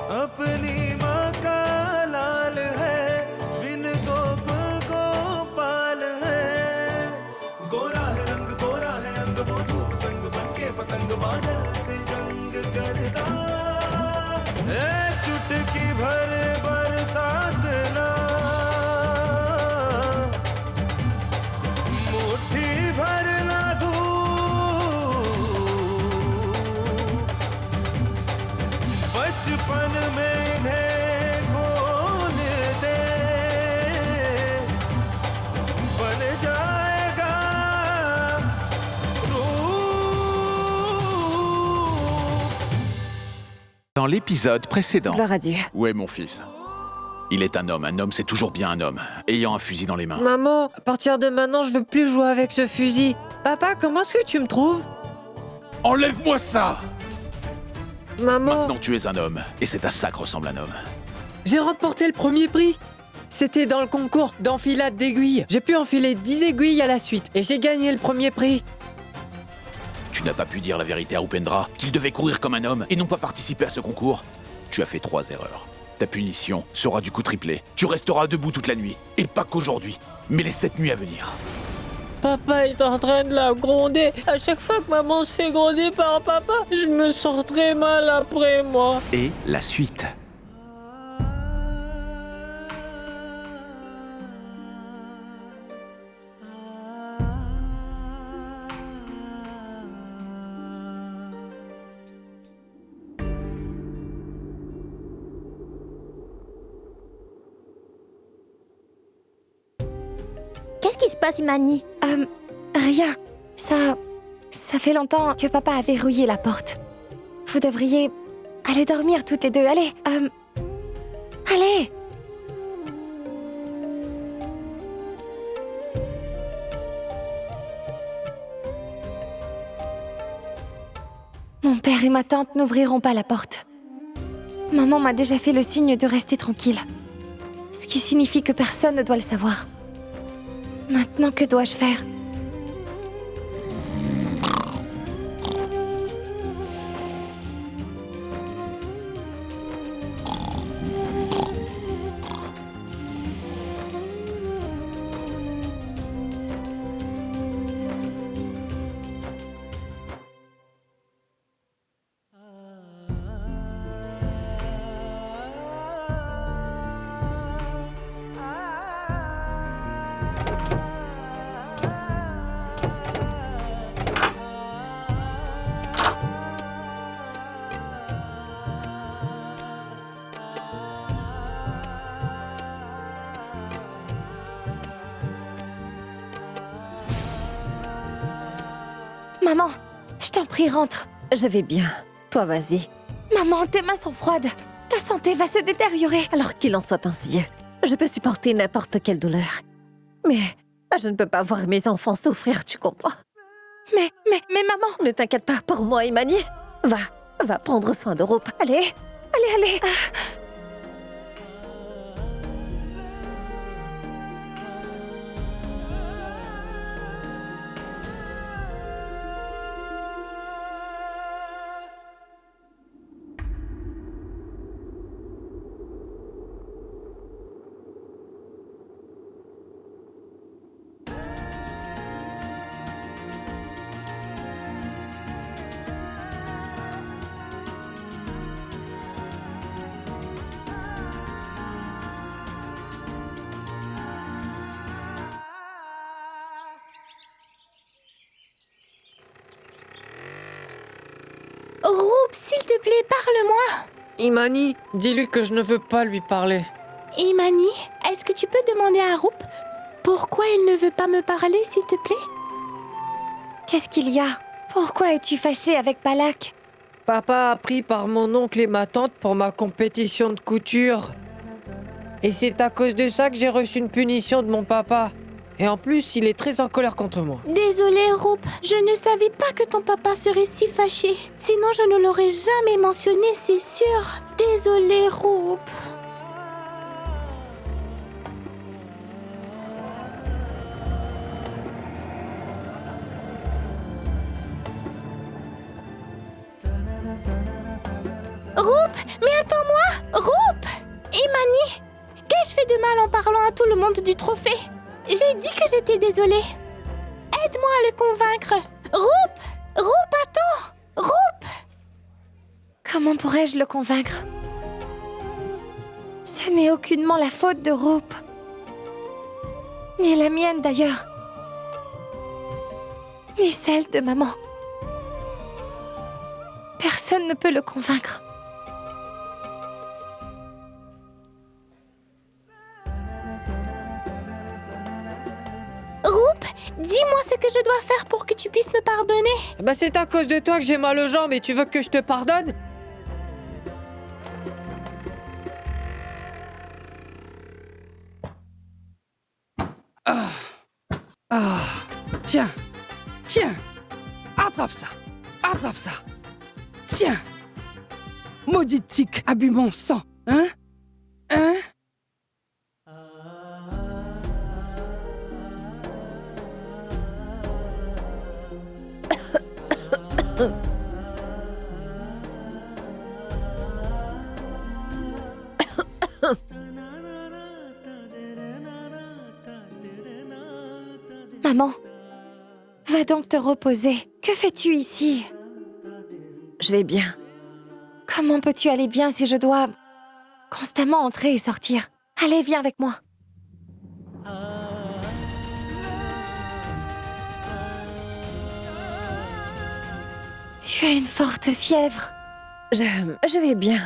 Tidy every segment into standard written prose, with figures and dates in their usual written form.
अपनी माँ का लाल है, बिन गोकुल गोपाल है। गोरा है रंग, गोरा है अंग, वो धूप संग बनके पतंग बादल से जंग करता। चुटकी भर बरसात ना, मुट्ठी भर ना धूप, बचपन में इन्हें खोल दे, बन जाएगा Dans l'épisode précédent... Gloire à Dieu. Où est mon fils? Il est un homme c'est toujours bien un homme, ayant un fusil dans les mains. Maman, à partir de maintenant, je veux plus jouer avec ce fusil. Papa, comment est-ce que tu me trouves? Enlève-moi ça! Maman, Maintenant tu es un homme, et c'est à ça que ressemble un homme. j'ai remporté le premier prix. C'était dans le concours d'enfilade d'aiguilles. J'ai pu enfiler 10 aiguilles à la suite et j'ai gagné le premier prix. Tu n'as pas pu dire la vérité à Upendra, qu'il devait courir comme un homme et non pas participer à ce concours. Tu as fait 3 erreurs. Ta punition sera du coup triplée. Tu resteras debout toute la nuit, et pas qu'aujourd'hui, mais les 7 nuits à venir. Papa est en train de la gronder. À chaque fois que maman se fait gronder par papa, je me sens très mal après moi. Et la suite. Qu'est-ce qui se passe, Imani? Rien. Ça fait longtemps que papa a verrouillé la porte. Vous devriez aller dormir toutes les deux. Allez. Allez. Mon père et ma tante n'ouvriront pas la porte. Maman m'a déjà fait le signe de rester tranquille. Ce qui signifie que personne ne doit le savoir. Maintenant, que dois-je faire? Maman, je t'en prie, rentre. Je vais bien. Toi, vas-y. Maman, tes mains sont froides. Ta santé va se détériorer. Alors qu'il en soit ainsi, je peux supporter n'importe quelle douleur. Mais je ne peux pas voir mes enfants souffrir, tu comprends? Mais maman... Ne t'inquiète pas pour moi, Imani. Va prendre soin de Rup. Allez. Allez. Rup, s'il te plaît, parle-moi. Imani, dis-lui que je ne veux pas lui parler. Imani, est-ce que tu peux demander à Rup pourquoi il ne veut pas me parler, s'il te plaît? Qu'est-ce qu'il y a? Pourquoi es-tu fâchée avec Palak? Papa a pris par mon oncle et ma tante pour ma compétition de couture. Et c'est à cause de ça que j'ai reçu une punition de mon papa. Et en plus, il est très en colère contre moi. Désolée, Rup, je ne savais pas que ton papa serait si fâché. Sinon, je ne l'aurais jamais mentionné, c'est sûr. Désolée, Rup. Rup, Mais attends-moi, Roup! Imani, qu'ai-je fait de mal en parlant à tout le monde du trophée? J'ai dit que j'étais désolée. Aide-moi à le convaincre. Roup! Roup, attends! Roup! Comment pourrais-je le convaincre? Ce n'est aucunement la faute de Roup. Ni la mienne d'ailleurs. Ni celle de maman. Personne ne peut le convaincre. Roup, dis-moi ce que je dois faire pour que tu puisses me pardonner. Bah c'est à cause de toi que j'ai mal aux jambes et tu veux que je te pardonne? Tiens, tiens, attrape ça, attrape ça. Tiens, maudite tique a bu mon sang, hein? Hein? Maman, va donc te reposer. Que fais-tu ici? Je vais bien. Comment peux-tu aller bien si je dois constamment entrer et sortir? Allez, viens avec moi. Tu as une forte fièvre. Je vais bien.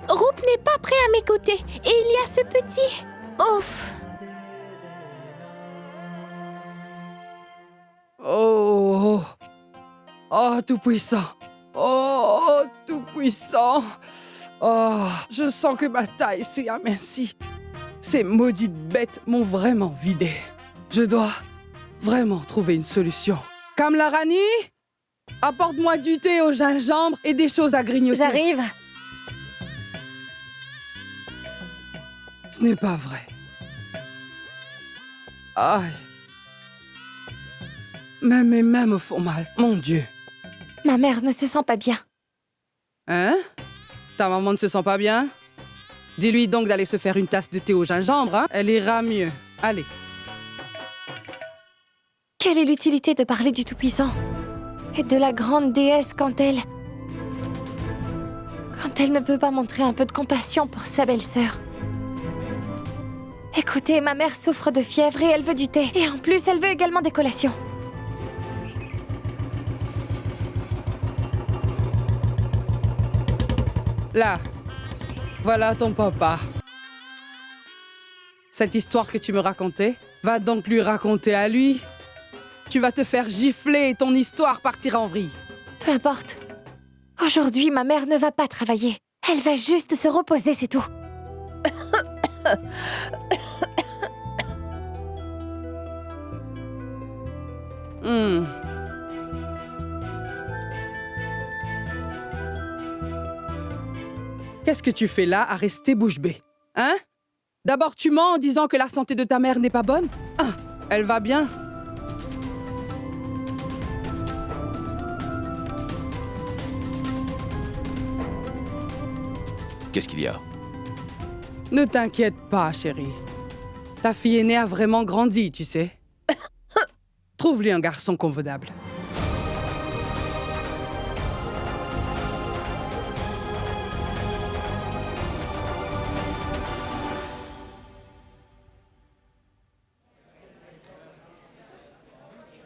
Roup n'est pas prêt à m'écouter. Et il y a ce petit... Ouf. Oh, oh, tout-puissant. Oh, tout-puissant. Oh, je sens que ma taille s'est amincie. Ces maudites bêtes m'ont vraiment vidé. Je dois vraiment trouver une solution. Kamlarani, apporte-moi du thé au gingembre et des choses à grignoter. J'arrive. Ce n'est pas vrai. Aïe. Même mes mains me font mal. Mon Dieu. Ma mère ne se sent pas bien. Hein? Ta maman ne se sent pas bien? Dis-lui donc d'aller se faire une tasse de thé au gingembre, hein? Elle ira mieux. Allez. Quelle est l'utilité de parler du Tout-Puissant et de la grande déesse quand elle ne peut pas montrer un peu de compassion pour sa belle-sœur? Écoutez, ma mère souffre de fièvre et elle veut du thé. Et en plus, elle veut également des collations. Là. Voilà ton papa. Cette histoire que tu me racontais, va donc lui raconter à lui. Tu vas te faire gifler et ton histoire partira en vrille. Peu importe. Aujourd'hui, ma mère ne va pas travailler. Elle va juste se reposer, c'est tout. Qu'est-ce que tu fais là à rester bouche bée? Hein? D'abord, tu mens en disant que la santé de ta mère n'est pas bonne? Ah, elle va bien. Qu'est-ce qu'il y a? Ne t'inquiète pas, chérie. Ta fille aînée a vraiment grandi, tu sais. Trouve-lui un garçon convenable.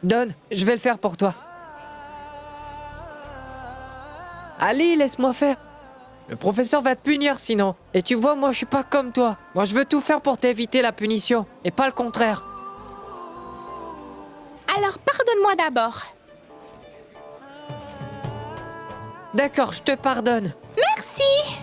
Donne, je vais le faire pour toi. Allez, laisse-moi faire. Le professeur va te punir sinon. Et tu vois, moi je suis pas comme toi. Moi je veux tout faire pour t'éviter la punition, et pas le contraire. Alors pardonne-moi d'abord. D'accord, je te pardonne. Merci.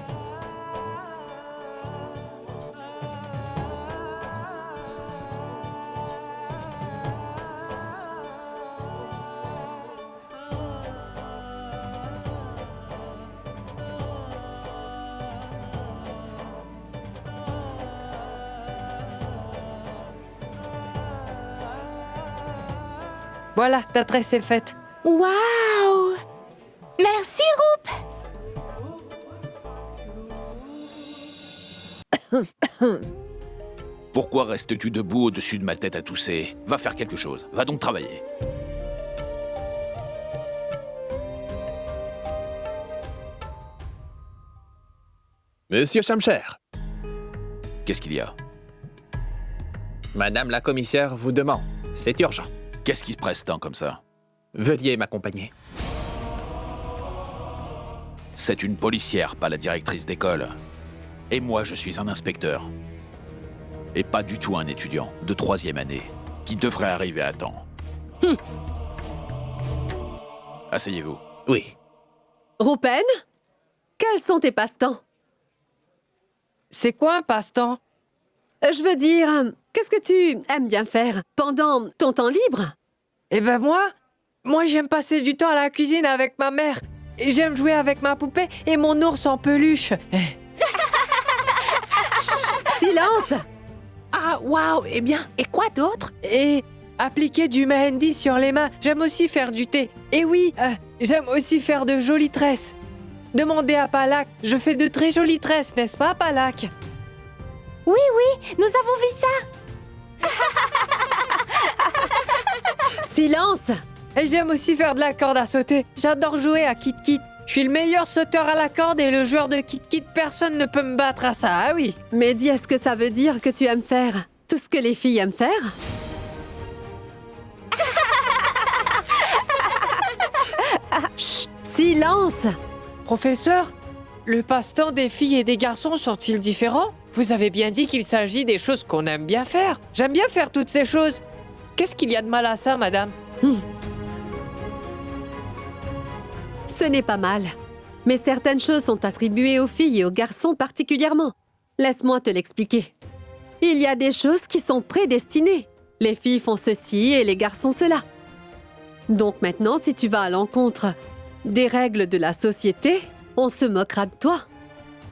Voilà, ta tresse est faite. Waouh! Merci, Roup! Pourquoi restes-tu debout au-dessus de ma tête à tousser? Va faire quelque chose. Va donc travailler. Monsieur Shamcher, Qu'est-ce qu'il y a? Madame la commissaire vous demande. C'est urgent. Qu'est-ce qui se presse tant comme ça? Veuillez m'accompagner. C'est une policière, pas la directrice d'école. Et moi, je suis un inspecteur. Et pas du tout un étudiant de 3e année, qui devrait arriver à temps. Asseyez-vous. Oui. Roupen, quels sont tes passe-temps? C'est quoi un passe-temps? Je veux dire, qu'est-ce que tu aimes bien faire pendant ton temps libre? Eh ben moi j'aime passer du temps à la cuisine avec ma mère. Et j'aime jouer avec ma poupée et mon ours en peluche. Silence! Ah, waouh! Eh bien, et quoi d'autre? Et appliquer du mehendi sur les mains. J'aime aussi faire du thé. Et oui, j'aime aussi faire de jolies tresses. Demandez à Palak, je fais de très jolies tresses, n'est-ce pas, Palak? Oui, nous avons vu ça! Silence! Et j'aime aussi faire de la corde à sauter. J'adore jouer à Kit Kit. Je suis le meilleur sauteur à la corde et le joueur de Kit Kit, personne ne peut me battre à ça, ah oui. Mais dis, est-ce que ça veut dire que tu aimes faire tout ce que les filles aiment faire? Chut! Silence! Professeur, le passe-temps des filles et des garçons sont-ils différents? Vous avez bien dit qu'il s'agit des choses qu'on aime bien faire. J'aime bien faire toutes ces choses. Qu'est-ce qu'il y a de mal à ça, madame? Ce n'est pas mal. Mais certaines choses sont attribuées aux filles et aux garçons particulièrement. Laisse-moi te l'expliquer. Il y a des choses qui sont prédestinées. Les filles font ceci et les garçons cela. Donc maintenant, si tu vas à l'encontre des règles de la société, on se moquera de toi.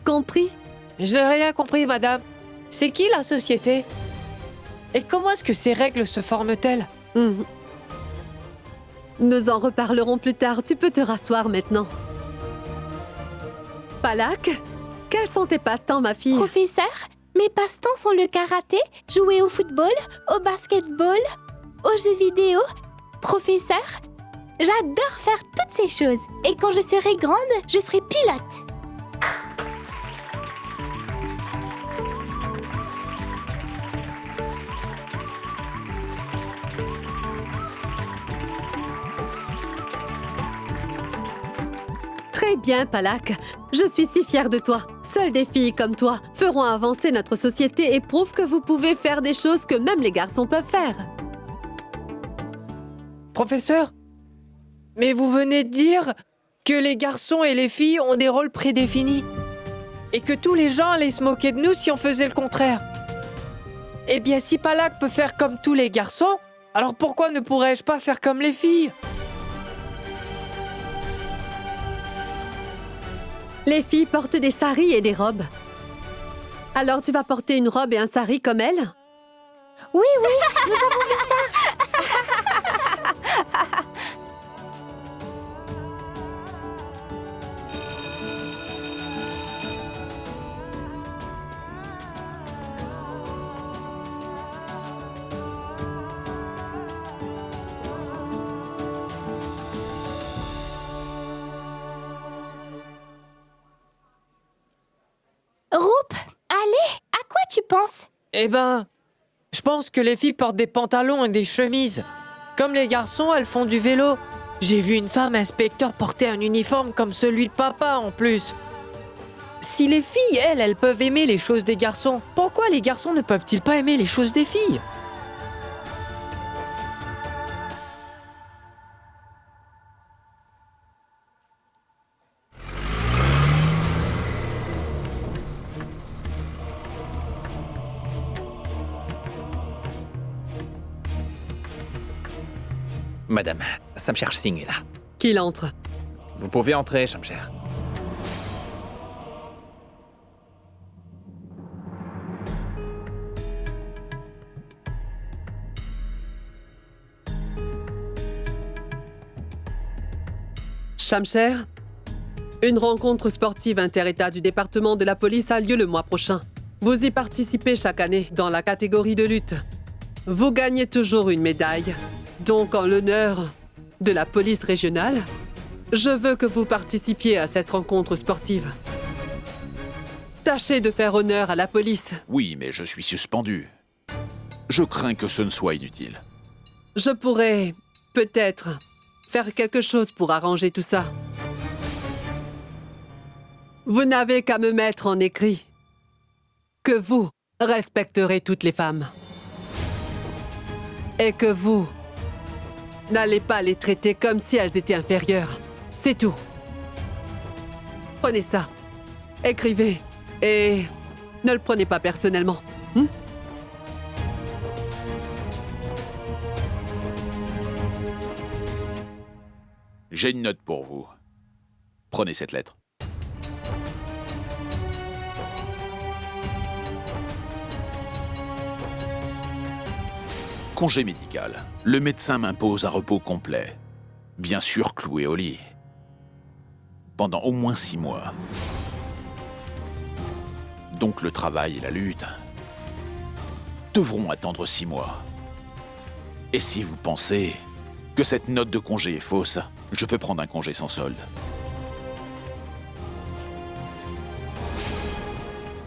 Compris? Je n'ai rien compris, madame. C'est qui la société? Et comment est-ce que ces règles se forment-elles? Nous en reparlerons plus tard. Tu peux te rasseoir maintenant. Palak, quels sont tes passe-temps, ma fille? Professeur, mes passe-temps sont le karaté, jouer au football, au basketball, aux jeux vidéo. Professeur, j'adore faire toutes ces choses. Et quand je serai grande, je serai pilote. Très bien, Palak. Je suis si fière de toi. Seules des filles comme toi feront avancer notre société et prouvent que vous pouvez faire des choses que même les garçons peuvent faire. Professeur, mais vous venez de dire que les garçons et les filles ont des rôles prédéfinis et que tous les gens allaient se moquer de nous si on faisait le contraire. Eh bien, si Palak peut faire comme tous les garçons, alors pourquoi ne pourrais-je pas faire comme les filles? Les filles portent des saris et des robes. Alors tu vas porter une robe et un sari comme elles? Oui, nous avons vu ça. Roup, allez, à quoi tu penses? Eh ben, je pense que les filles portent des pantalons et des chemises. Comme les garçons, elles font du vélo. J'ai vu une femme inspecteur porter un uniforme comme celui de papa en plus. Si les filles, elles peuvent aimer les choses des garçons, pourquoi les garçons ne peuvent-ils pas aimer les choses des filles? Madame, Shamcher Singh est là. Qu'il entre. Vous pouvez entrer, Shamcher. Shamsher, une rencontre sportive inter-État du département de la police a lieu le mois prochain. Vous y participez chaque année dans la catégorie de lutte. Vous gagnez toujours une médaille. Donc, en l'honneur de la police régionale, je veux que vous participiez à cette rencontre sportive. Tâchez de faire honneur à la police. Oui, mais je suis suspendu. Je crains que ce ne soit inutile. Je pourrais, peut-être, faire quelque chose pour arranger tout ça. Vous n'avez qu'à me mettre en écrit que vous respecterez toutes les femmes. Et que vous n'allez pas les traiter comme si elles étaient inférieures. C'est tout. Prenez ça, écrivez, et ne le prenez pas personnellement. J'ai une note pour vous. Prenez cette lettre. Congé médical. Le médecin m'impose un repos complet. Bien sûr cloué au lit. Pendant au moins 6 mois. Donc le travail et la lutte devront attendre 6 mois. Et si vous pensez que cette note de congé est fausse, je peux prendre un congé sans solde.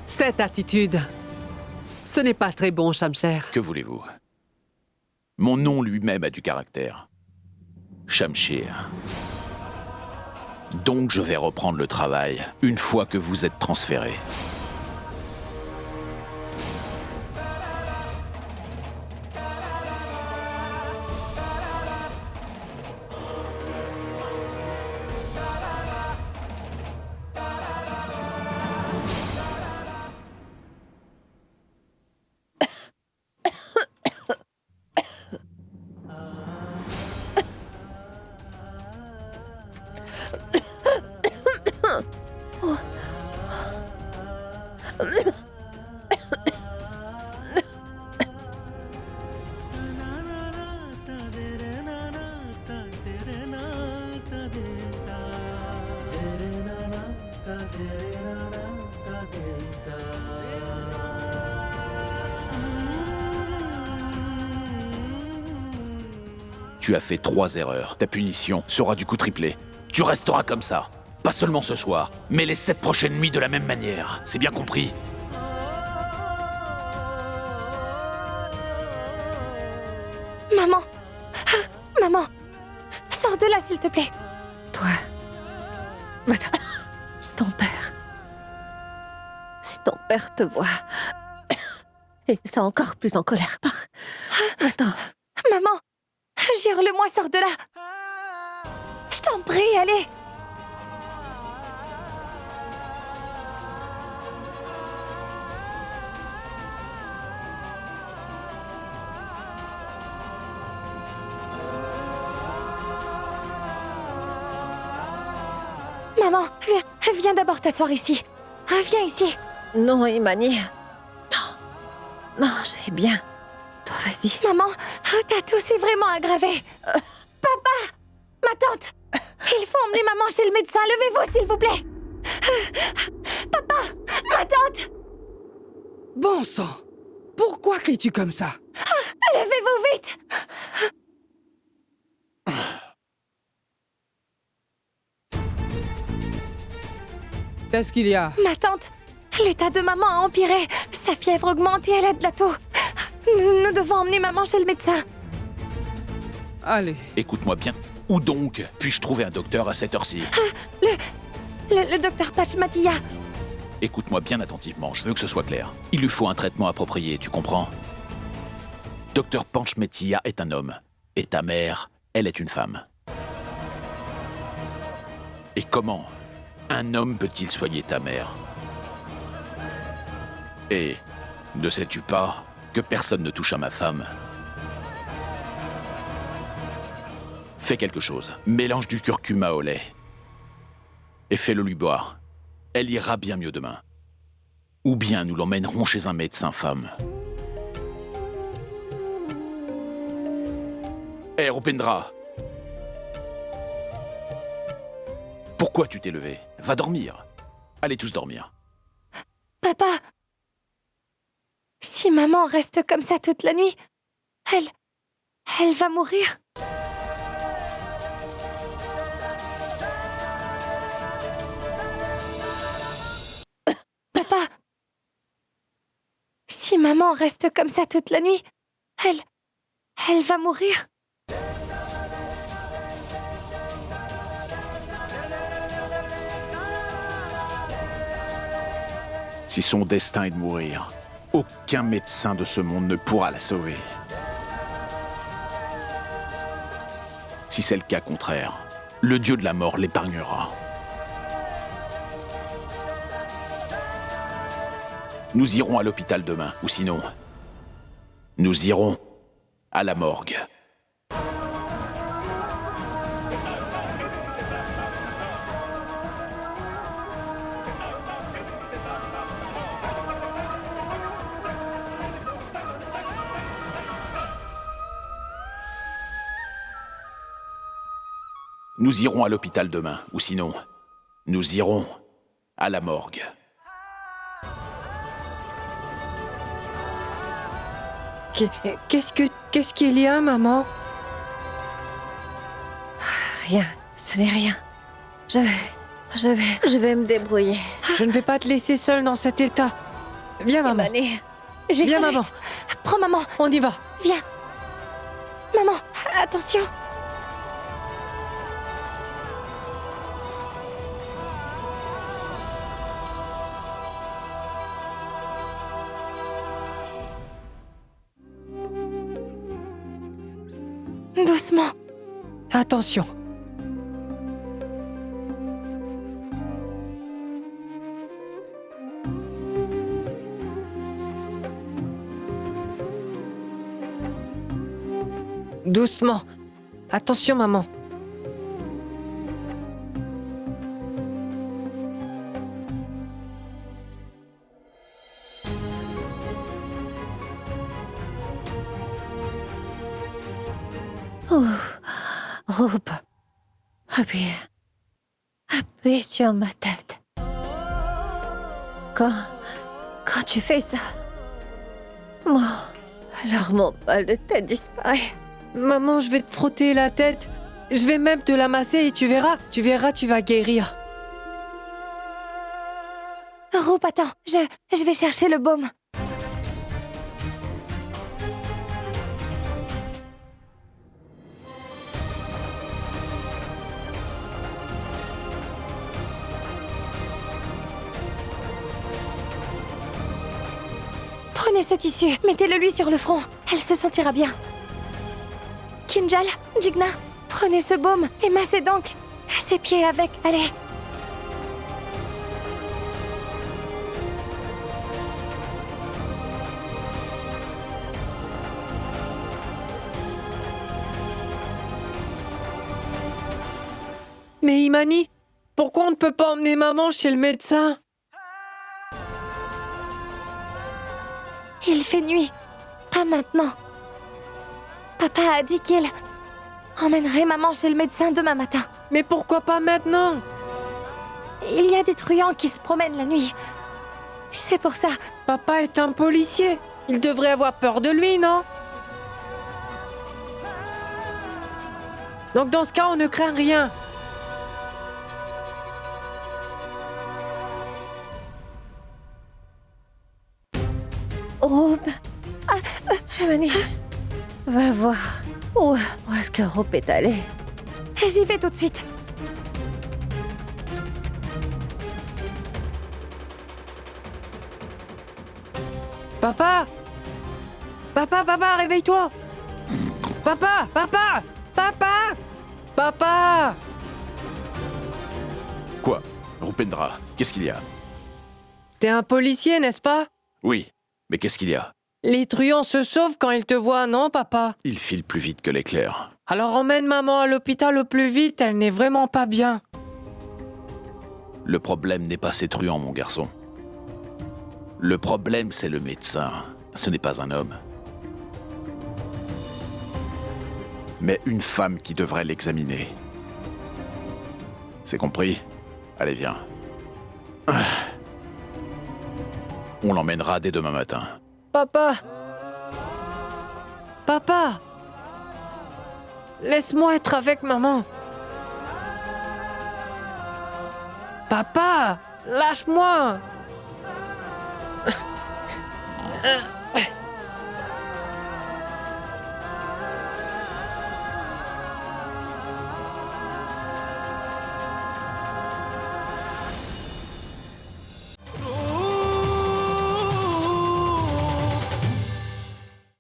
Cette attitude, ce n'est pas très bon, Shamsher. Que voulez-vous? Mon nom lui-même a du caractère. Shamsher. Donc je vais reprendre le travail une fois que vous êtes transféré. Tu as fait 3 erreurs. Ta punition sera du coup triplée. Tu resteras comme ça. Pas seulement ce soir, mais les 7 prochaines nuits de la même manière. C'est bien compris? Maman! Maman! Sors de là, s'il te plaît! Toi, va-t'en. C'est ton père. Si ton père te voit, et c'est encore plus en colère. Va-t'en. Maman! Jure-le-moi, sors de là! Je t'en prie, allez! Maman, viens d'abord t'asseoir ici. Viens ici. Non, Imani. Non, je vais bien. Toi, vas-y. Maman, ta toux est vraiment aggravée. Papa! Ma tante! Il faut emmener maman chez le médecin. Levez-vous, s'il vous plaît. Papa! Ma tante! Bon sang! Pourquoi cries-tu comme ça? Levez-vous vite! Qu'est-ce qu'il y a? Ma tante, l'état de maman a empiré. Sa fièvre augmente et elle a de la toux. Nous devons emmener maman chez le médecin. Allez. Écoute-moi bien. Où donc puis-je trouver un docteur à cette heure-ci? Le docteur Patchmatilla. Écoute-moi bien attentivement, je veux que ce soit clair. Il lui faut un traitement approprié, tu comprends? Docteur Panchmetilla est un homme. Et ta mère, elle est une femme. Et comment un homme peut-il soigner ta mère? Et ne sais-tu pas que personne ne touche à ma femme? Fais quelque chose. Mélange du curcuma au lait. Et fais-le lui boire. Elle ira bien mieux demain. Ou bien nous l'emmènerons chez un médecin femme. Hé, Rupendra! Pourquoi tu t'es levé? Va dormir. Allez tous dormir. Papa, si maman reste comme ça toute la nuit, elle va mourir. Papa, si maman reste comme ça toute la nuit, elle va mourir. Si son destin est de mourir, aucun médecin de ce monde ne pourra la sauver. Si c'est le cas contraire, le dieu de la mort l'épargnera. Nous irons à l'hôpital demain, ou sinon, nous irons à la morgue. Nous irons à l'hôpital demain, ou sinon, nous irons à la morgue. Qu'est-ce qu'il y a, maman? Rien, ce n'est rien. Je vais me débrouiller. Je ne vais pas te laisser seule dans cet état. Viens, maman. Emani, Viens, maman. Prends maman, On y va. viens. Maman, attention. Doucement. Attention. Doucement. Attention, maman. Rope, appuie sur ma tête. Quand tu fais ça, alors mon mal de tête disparaît. Maman, je vais te frotter la tête. Je vais même te la masser et tu verras, tu vas guérir. Rope, attends, je vais chercher le baume. Prenez ce tissu, mettez-le lui sur le front. Elle se sentira bien. Kinjal, Jigna, prenez ce baume et massez donc ses pieds avec. Allez. Mais Imani, pourquoi on ne peut pas emmener maman chez le médecin? Il fait nuit. Pas maintenant. Papa a dit qu'il emmènerait maman chez le médecin demain matin. Mais pourquoi pas maintenant? Il y a des truands qui se promènent la nuit. C'est pour ça. Papa est un policier. Il devrait avoir peur de lui, non? Donc dans ce cas, on ne craint rien. Rope, Emani, va voir. Où est-ce que Rope est allée? J'y vais tout de suite. Papa! Papa, réveille-toi! Papa! Quoi? Rupendra, qu'est-ce qu'il y a? T'es un policier, n'est-ce pas? Oui, mais qu'est-ce qu'il y a? Les truands se sauvent quand ils te voient, non, papa? Il file plus vite que l'éclair. Alors emmène maman à l'hôpital au plus vite, elle n'est vraiment pas bien. Le problème n'est pas ces truands, mon garçon. Le problème, c'est le médecin. Ce n'est pas un homme. Mais une femme qui devrait l'examiner. C'est compris? Allez, viens. On l'emmènera dès demain matin. Papa! Papa! Laisse-moi être avec maman. Papa! Lâche-moi!